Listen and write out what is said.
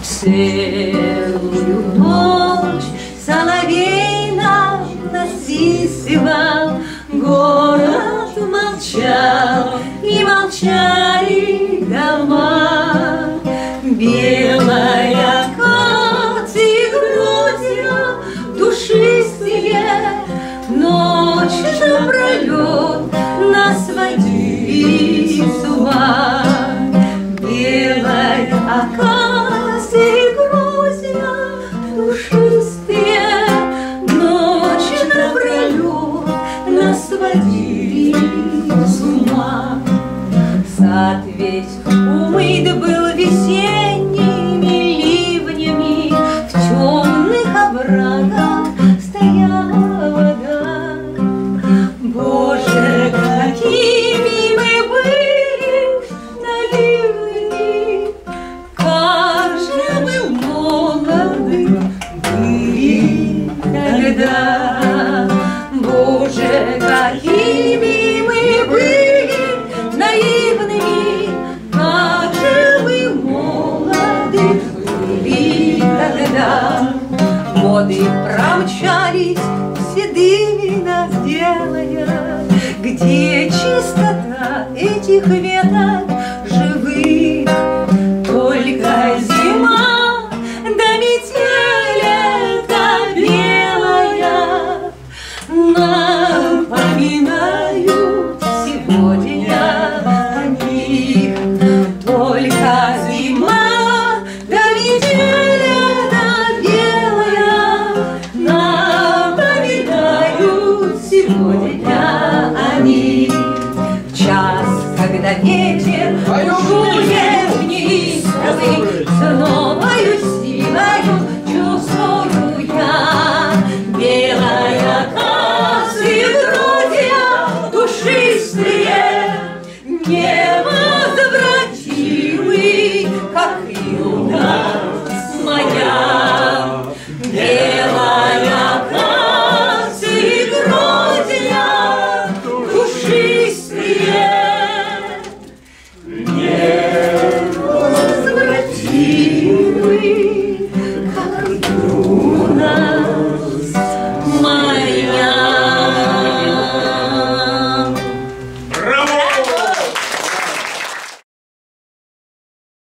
Целую ночь соловей нам насвистывал, город молчал, и молчали дома. Белая акация грудью душистые, ночь напролет нас водили с ума. Белая акация грудью душистые, ночь напролет нас водили с ума. Сад весь умыт был весенними ливнями, в темных оврагах стояла вода. Боже, какими мы были наивными, как же мы молоды были тогда. Боже, какими мы были наивными, как же мы молоды были тогда. Годы промчались, седыми нас делая, где чистота этих веток живых? Только зима да метель эта белая напоминают сегодня о них. Только зима да метель эта белая напоминают сегодня о них. Час, когда ветер дует вниз, снова